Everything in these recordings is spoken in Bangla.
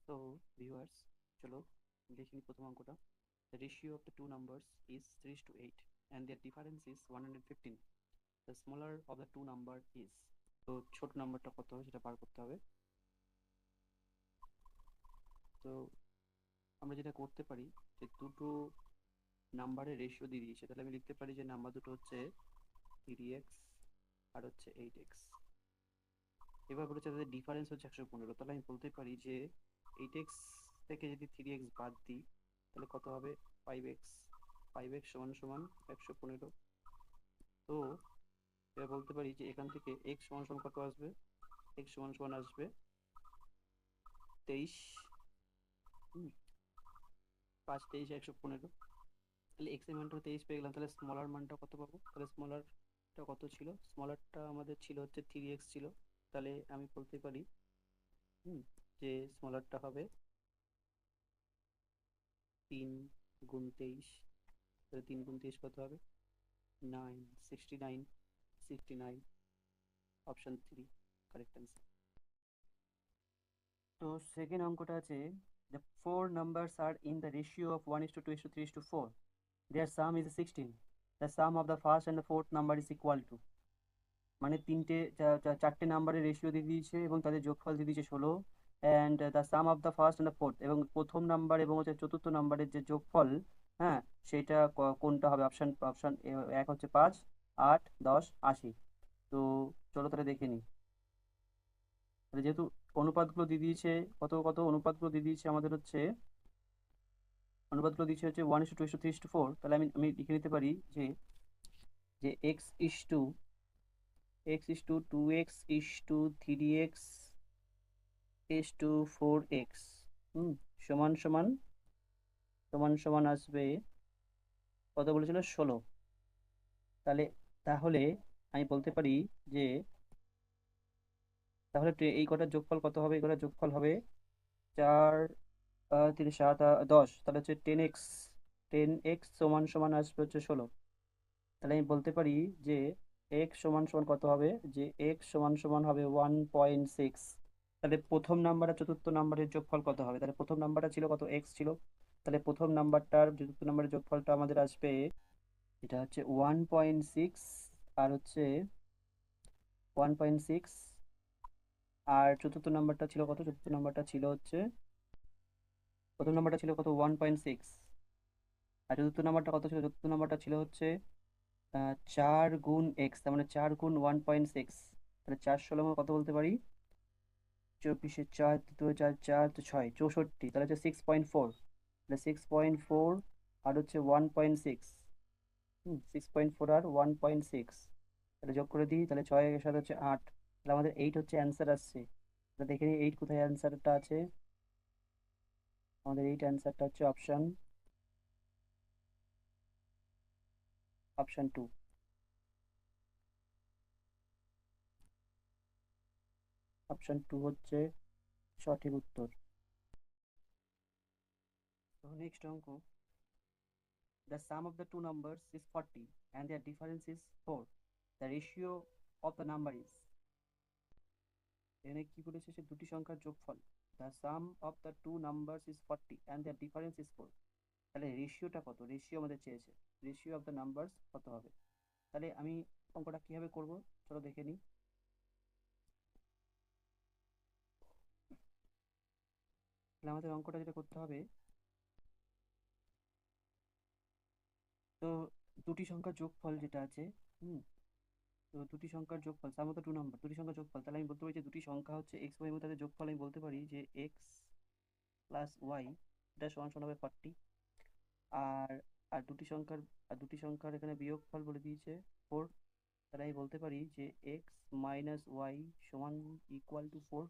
So, viewers, চলো দেখি প্রথম অঙ্কটা। The ratio of the two numbers is 3:8 and their difference is 115. The smaller of the two number is, তো ছোট নাম্বারটা কত হবে সেটা বার করতে হবে। তো আমরা যেটা করতে পারি যে দুটো নাম্বারের রেশিও দিয়ে দিয়েছে, তাহলে আমি লিখতে পারি যে নাম্বার দুটো হচ্ছে 3x আর হচ্ছে 8x। এবার বলেছে তাদের ডিফারেন্স হচ্ছে 115, তাহলে আমি বলতে পারি যে 8x থেকে যদি 3x বাদ দিই তাহলে কত হবে? 5x। 5x সমান সমান 115। তো এবার বলতে পারি যে এখান থেকে x সমান সমান কত আসবে? x সমান সমান আসবে 23। 5 23 115। তাহলে x এর মানটা 23 পেয়ে গেলাম, তাহলে স্মলার মানটা কত পাবো? তাহলে স্মলারটা কত ছিল? স্মলারটা আমাদের ছিল হচ্ছে 3x ছিল। তাহলে আমি বলতে পারি যে স্মলারটা হবে 3 × 23। তাহলে 3 × 23 কত হবে? 9, 69। 69, অপশন 3 কারেক্ট অ্যান্সার। তো সেকেন্ড অঙ্কটা আছে, the four numbers are in the ratio of 1:2:3:4. Their sum is 16. The sum of the first and the fourth number is equal to, মানে চারটে নাম্বারের রেশিও দিয়ে দিয়েছে এবং তাদের যোগফল দিয়ে দিয়েছে 16। And the sum of the first and the fourth, এবং প্রথম নাম্বার এবং হচ্ছে চতুর্থ নাম্বারের যে যোগফল, হ্যাঁ, সেটা কোনটা হবে? অপশন অপশন এক হচ্ছে 5, 8, 10, 80। তো চলো তাহলে দেখে নিই। তাহলে যেহেতু অনুপাতগুলো দিয়ে দিয়েছে, কত কত অনুপাতগুলো দিয়ে দিয়েছে আমাদের হচ্ছে, অনুপাতগুলো দিয়েছে হচ্ছে 1:2:3:4। তাহলে আমি আমি লিখে নিতে পারি যে যে x is to 2x is to 3x is to 4x সমান সমান সমান সমান আসবে কত বলেছিল? 16। তাহলে তাহলে আমি বলতে পারি যে তাহলে এই কটার যোগফল কত হবে? এই কটার যোগফল হবে 4, 3, 7, 10। তাহলে হচ্ছে 10x। 10x সমান সমান আসবে হচ্ছে 16। তাহলে আমি বলতে পারি যে x সমান সমান কত হবে? যে x সমান সমান হবে 1.6। তাহলে প্রথম নাম্বার আর চতুর্থ নাম্বারের যোগফল কত হবে? তাহলে প্রথম নাম্বারটা ছিল কত? x ছিল। তাহলে প্রথম নাম্বারটার চতুর্থ নাম্বারের যোগফলটা আমাদের আসবে, এটা হচ্ছে 1.6 আর হচ্ছে 1.6। আর চতুর্থ নাম্বারটা ছিল কত? চতুর্থ নাম্বারটা ছিল হচ্ছে, প্রথম নাম্বারটা ছিল কত? 1.6। আর চতুর্থ নাম্বারটা কত ছিল? চতুর্থ নাম্বারটা ছিল হচ্ছে 4 × x, তার মানে 4 × 1.6। তাহলে 4 16 আমরা কত বলতে পারি? 24-এ 4, 2 × 4 = 4, তো 6 64। তাহলে হচ্ছে 6.4। তাহলে 6.4 আর হচ্ছে 1.6, 6.4 আর 1.6, তাহলে যোগ করে দিই। তাহলে 6 এর সাথে হচ্ছে 8। তাহলে আমাদের 8 হচ্ছে অ্যান্সার আসছে। তাহলে দেখে নিই 8 কোথায় অ্যান্সারটা আছে। আমাদের 8 অ্যান্সারটা হচ্ছে অপশন অপশন 2। অপশন 2 হচ্ছে সঠিক উত্তর। তো নেক্সট অঙ্ক, the sum of the two numbers is 40 and their difference is 4. The ratio of the number is, এখানে কি বলেছে? সে দুটি সংখ্যার যোগফল। the sum of the two numbers is 40 and their difference is 4। তাহলে রেশিওটা কত? রেশিও আমাদের চেয়েছে, রেশিও অফ দ্য নাম্বারস কত হবে? তাহলে আমি অঙ্কটা কিভাবে করব চলো দেখে নিই। তাহলে আমাদের অঙ্কটা যেটা করতে হবে, তো দুটি সংখ্যার যোগফল যেটা আছে, হুম তো দুটি সংখ্যার যোগফল তার মতো টু নাম্বার, দুটি সংখ্যার যোগফল, তাহলে আমি বলতে পারি যে দুটি সংখ্যা হচ্ছে এক্স ওয়াই এবং তাদের যোগফল আমি বলতে পারি যে এক্স প্লাস ওয়াই, এটা সমান সমান হবে 40। আর আর দুটি সংখ্যার এখানে বিয়োগফল বলে দিয়েছে 4। তাহলে আমি বলতে পারি যে এক্স মাইনাস ওয়াই সমান ইকুয়াল টু 4।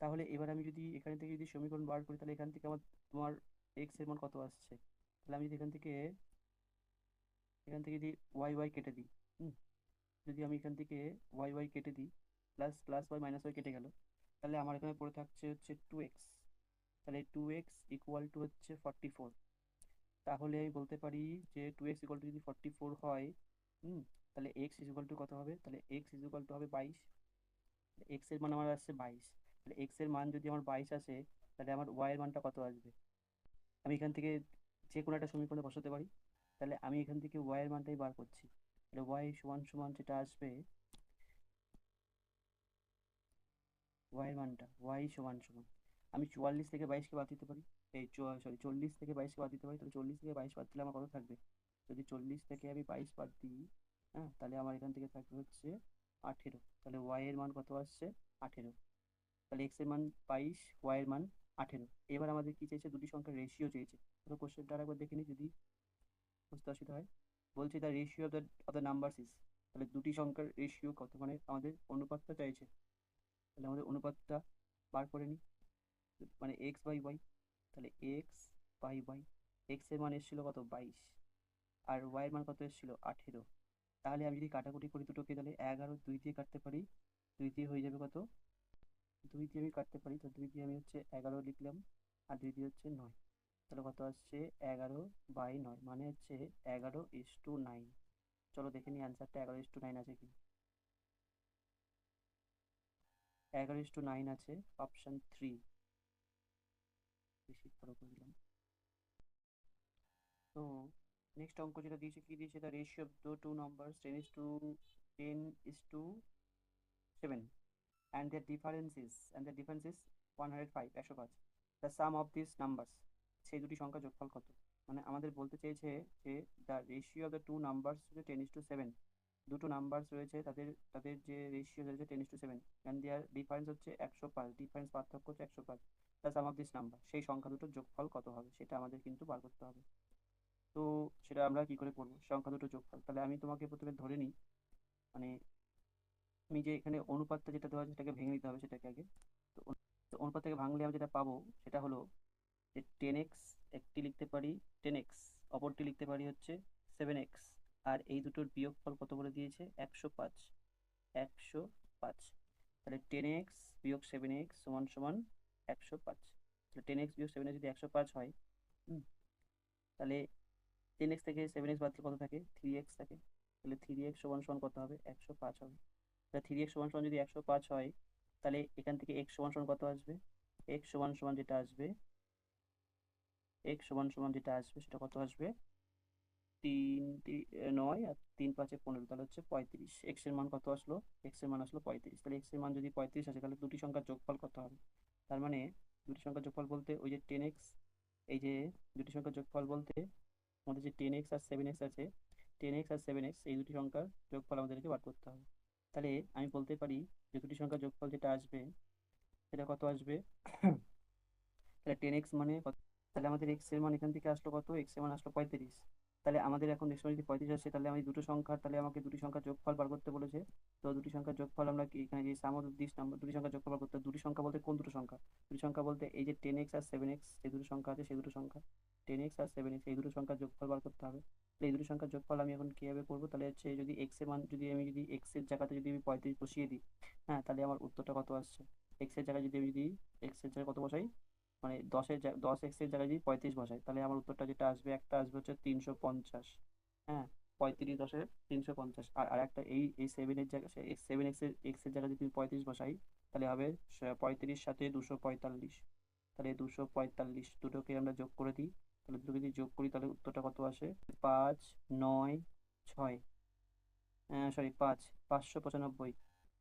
তাহলে এবার আমি যদি এখান থেকে যদি সমীকরণ বার করি, তাহলে এখান থেকে আমার তোমার এক্স এর মান কত আসছে? তাহলে আমি যদি এখান থেকে যদি ওয়াই ওয়াই কেটে দিই, হুম যদি আমি এখান থেকে ওয়াই ওয়াই কেটে দিই, plus plus y minus y কেটে গেল, তাহলে আমার এখানে পড়ে থাকছে হচ্ছে 2x। তাহলে 2x ইকুয়াল টু হচ্ছে 44। তাহলে আমি বলতে পারি যে 2x ইকুয়াল টু যদি 44 হয়, তাহলে x ইকুয়াল টু কত হবে? তাহলে x ইকুয়াল টু হবে 22। এক্স এর মান আমার আসছে 22। তাহলে এক্স এর মান যদি আমার 22 আসে, তাহলে আমার ওয়াই এর মানটা কত আসবে? আমি এখান থেকে যে কোনো একটা সমীকরণে বসাতে পারি। তাহলে আমি এখান থেকে ওয়াই এর মানটাই বার করছি। তাহলে ওয়াই সমান সমান যেটা আসবে, ওয়াই এর মানটা ওয়াই সমান সমান, আমি 44 থেকে 22কে বাদ দিতে পারি। এই সরি, 40 থেকে 22কে বাদ দিতে পারি। তাহলে 40 থেকে 22 বাদ দিলে আমার কত থাকবে? যদি 40 থেকে আমি 22 বাদ দিই, হ্যাঁ, তাহলে আমার এখান থেকে থাকবে হচ্ছে 18। তাহলে ওয়াই এর মান কত আসছে? 18। তাহলে এক্স এর মান 22, ওয়াই এর মান 18। এবার আমাদের কি চাইছে? দুটি সংখ্যার রেশিও চেয়েছে। তো কোশ্চেনটা আরেকবার দেখে নিই যদি বুঝতে অসুবিধা হয়। বলছে the ratio of the numbers is, তাহলে দুটি সংখ্যার রেশিও কত, মানে আমাদের অনুপাতটা চাইছে। তাহলে আমাদের অনুপাতটা বার করে নিই, মানে এক্স বাই ওয়াই। তাহলে এক্স বাই ওয়াই, এক্স এর মান এসেছিল কত? 22, আর ওয়াই এর মান কত এসেছিল? 18। তাহলে আমি যদি কাটাকুটি করি দুটোকে, তাহলে 11 2 দিয়ে কাটতে পারি, 2 দিয়ে হয়ে যাবে কত? 2 দিয়ে আমি কাটতে পারি, তো 2 দিয়ে আমি হচ্ছে 11 লিখলাম, আর 2 দিয়ে হচ্ছে 9। তাহলে কত আসছে? 11/9, মানে হচ্ছে 11:9। চলো দেখে নিই অ্যান্সারটা 11:9 আছে কি। 11:9 আছে, অপশন 3। বেশি বড় করে দিলাম। তো নেক্সট অঙ্ক যেটা দিয়েছে, কি দিয়েছে? The ratio of the two numbers 10:7, and their difference is 105, 105। The sum of this numbers, সেই দুটি সংখ্যা যোগফল কত? মানে আমাদের বলতে চেয়েছে যে the ratio of the two numbers হচ্ছে 10:7। দুটো নাম্বারস রয়েছে, তাদের তাদের যে রেশিও রয়েছে 10:7, অ্যান্ড দেয়ার ডিফারেন্স হচ্ছে 105, ডিফারেন্স পার্থক্য হচ্ছে 105। The sum of this number, সেই সংখ্যা দুটোর যোগফল কত হবে সেটা আমাদের কিন্তু বার করতে হবে। তো সেটা আমরা কি করে করবো? সংখ্যা দুটো যোগফল, তাহলে আমি তোমাকে প্রথমে ধরে নিই, মানে আমি যে এখানে অনুপাতটা যেটা দেওয়া আছে সেটাকে ভেঙে নিতে হবে সেটাকে আগে। তো তো অনুপাত থেকে ভাঙলে আমি যেটা পাবো সেটা হলো যে 10x একটি লিখতে পারি, 10x অপরটি লিখতে পারি হচ্ছে 7x, আর এই দুটোর বিয়োগফল কত করে দিয়েছে? 105, 105। তাহলে 10x বিয়োগ 7x সমান সমান 105। তাহলে 10x বিয়োগ 7x যদি 105 হয়, হুম, তাহলে 10x থেকে 7x বাদ দিলে কত থাকে? 3x থাকে। তাহলে 3x সমান সমান কত হবে? 105 হবে। তাহলে 3x সমান সমান যদি 105 হয়, তাহলে এখান থেকে x সমান সমান কত আসবে? x সমান সমান যেটা আসবে, x সমান সমান যেটা আসবে সেটা কত আসবে? 9 আর 3×5 = 15, তাহলে হচ্ছে 35। এক্স এর মান কত আসলো? এক্স এর মান আসলো 35। তাহলে এক্স এর মান যদি 35 আসে, তাহলে দুটি সংখ্যার যোগফল কত হবে? তার মানে দুটি সংখ্যার যোগফল বলতে ওই যে 10x, এই যে দুটি সংখ্যার যোগফল বলতে আমাদের যে 10x আর 7x আছে, 10x আর 7x এই দুটি সংখ্যার যোগফল আমাদেরকে বার করতে হবে। তাহলে আমি বলতে পারি যে দুটি সংখ্যার যোগফল যেটা আসবে সেটা কত আসবে? তাহলে 10x মানে কত? তাহলে আমাদের এক্স এর মান এখান থেকে আসলো কত? এক্স এর মান আসলো 35। তাহলে আমাদের এখন এক্স মান যদি 35 আসে, তাহলে আমি দুটো সংখ্যা, তাহলে আমাকে দুটি সংখ্যার যোগফল বার করতে বলেছে। তো দুটি সংখ্যার যোগফল আমরা কি এখানে যে সাম অফ দিস নাম্বার, দুটি সংখ্যার যোগফল বার করতে হবে। দুটি সংখ্যা বলতে কোন দুটো সংখ্যা? দুটি সংখ্যা বলতে এই যে 10x আর 7x, এই দুটো সংখ্যা আছে, সেই দুটো সংখ্যা 10x আর 7x এই দুটো সংখ্যার যোগফল বার করতে হবে। তো এই দুটো সংখ্যার যোগফল আমি এখন কিভাবে করবো? তাহলে হচ্ছে যদি এক্স এর মান, যদি এক্স এর জায়গাতে যদি আমি 35 বসিয়ে দিই, হ্যাঁ, তাহলে আমার উত্তরটা কত আসছে? এক্স এর জায়গায় যদি আমি যদি এক্স এর জায়গায় কত বসাই, মানে 10x এর জায়গায় যদি 35 বসাই, তাহলে আমার উত্তরটা যেটা আসবে, একটা আসবে হচ্ছে 350। হ্যাঁ, 35×10 = 350। আর আরেকটা এই এই 7 এর জায়গায়, 7x এর জায়গায় যদি 35 বসাই, তাহলে হবে 35 সাথে 245। তাহলে 245 দুটোকে আমরা যোগ করে দিই। তাহলে দুটোকে যদি যোগ করি, তাহলে উত্তরটা কত আসে? 5 9 6, সরি 5, 595,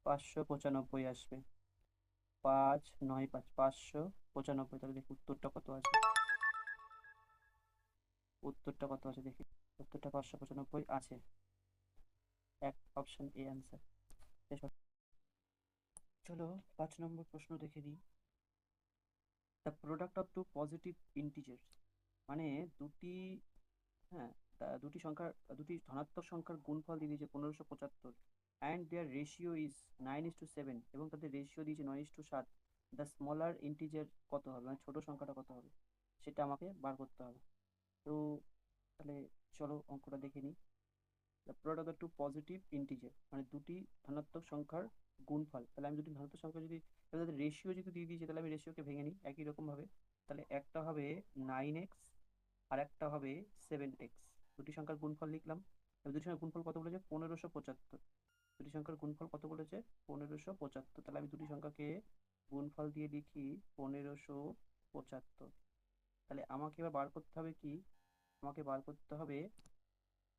595 আসবে। 5 9 5, 595। তাহলে দেখি উত্তরটা কত আছে। উত্তরটা কত আছে দেখি। উত্তরটা 595 আছে। এক, অপশন এ অ্যান্সার। চলো 5 নম্বর প্রশ্ন দেখে নিই। The product of two positive integer, মানে দুটি, হ্যাঁ, দুটি ধনাত্মক সংখ্যার গুণফল দিয়ে দিয়েছে 1575, অ্যান্ড দেয়ার রেশিও ইজ 9:7, এবং তাদের রেশিও দিয়েছে 9:7। দ্য স্মলার ইন্টিজার কত হবে, মানে ছোট সংখ্যাটা কত হবে সেটা আমাকে বার করতে হবে। তো তাহলে চলো অঙ্কটা দেখে নিই। The product of the two positive integer, মানে দুটি ধনাত্মক সংখ্যার গুণফল। তাহলে আমি দুটি ধনাত্মক সংখ্যা যদি, তাহলে তাদের রেশিও যদি দিয়ে দিয়েছে, তাহলে আমি রেশিওকে ভেঙে নিই একই রকম ভাবে। তাহলে একটা হবে 9x আর একটা হবে 7x। দুটি সংখ্যার গুণফল লিখলাম। এবার দুটি সংখ্যার গুণফল কত বলেছে? 1575। দুটি সংখ্যার গুণফল কত বলেছে? 1575। তাহলে আমি দুটি সংখ্যাকে গুণফল দিয়ে লিখি 1575। তাহলে আমাকে এবার বার করতে হবে কি, আমাকে বার করতে হবে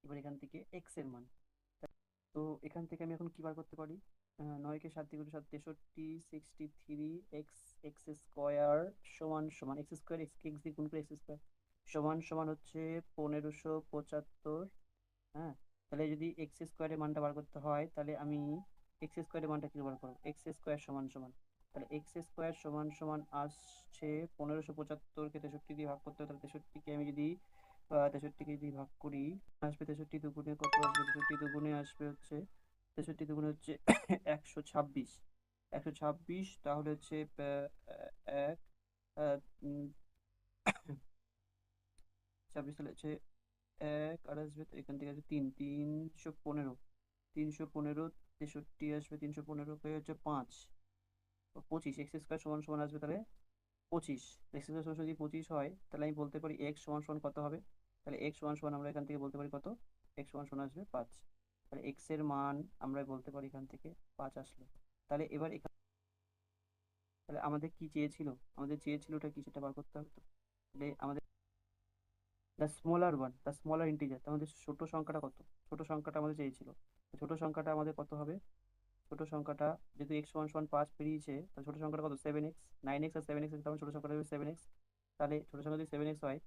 এবার এখান থেকে এক্স এর মান। তো এখান থেকে আমি এখন কি বার করতে পারি, 9 কে 7 দিয়ে গুণ 7, 63, এক্স এক্স স্কোয়ার সমান সমান এক্স স্কোয়ার এক্স এক্স দিয়ে গুণ করে এক্স স্কোয়ার সমান সমান হচ্ছে 1575। হ্যাঁ, তাহলে যদি এক্স স্কোয়ারের মানটা বার করতে হয় তাহলে আমি এক্স স্কোয়ারের মানটা কি বার করবো, এক্স স্কোয়ার সমান সমান, তাহলে এক্স স্কোয়ার সমান সমান আসছে 1575কে 63 দিয়ে ভাগ করতে হবে। তাহলে 63কে আমি যদি 63কে যদি ভাগ করি, আসবে 63 দুগুণে কত আসবে, 63 দুগুণে আসবে হচ্ছে 63 দুগুণে হচ্ছে 126। 126 তাহলে হচ্ছে এক আহ, উম, 26 তাহলে হচ্ছে এক আর আসবে তো এখান থেকে আসবে 315। 315 63 আসবে, 315 হচ্ছে 5 25। এক্স স্কোয়ার সমান সমান আসবে তাহলে 25। এক্স স্কোয়ার সমান যদি 25 হয় তাহলে আমি বলতে পারি এক্স সমান সমান কত হবে। তাহলে এক্স সমান সমান আমরা এখান থেকে বলতে পারি কত, এক্স সমান সমান আসবে 5। তাহলে এক্স এর মান আমরা বলতে পারি এখান থেকে 5 আসলো। তাহলে এবার তাহলে আমাদের কি চেয়েছিল, আমাদের চেয়েছিল ওটা কি সেটা বার করতে হবে তো। তাহলে আমাদের দ্য স্মলার ইন্টিজার, আমাদের ছোট সংখ্যাটা কত, ছোট সংখ্যাটা আমাদের চেয়েছিল। তো ছোট সংখ্যাটা আমাদের কত হবে, ছোট সংখ্যাটা যেহেতু এক্স সমান সমান 5 পেরিয়েছে, তাহলে ছোট সংখ্যাটা কত, 7x। 9x আর 7x, তখন ছোট সংখ্যাটা হবে 7x। তাহলে ছোট সংখ্যা যদি 7x হয়,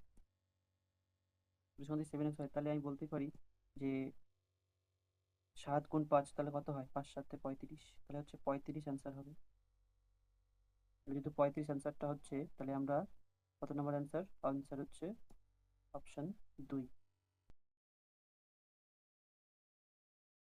ছোট সংখ্যা যদি 7x হয় তাহলে আমি বলতে পারি যে 7 গুণ 5 তাহলে কত হয়, 5 7 35, তাহলে হচ্ছে 35 অ্যান্সার হবে। তাহলে যেহেতু 35 অ্যান্সারটা হচ্ছে, তাহলে আমরা কত নম্বর অ্যান্সার, আনসার হচ্ছে অপশন 2।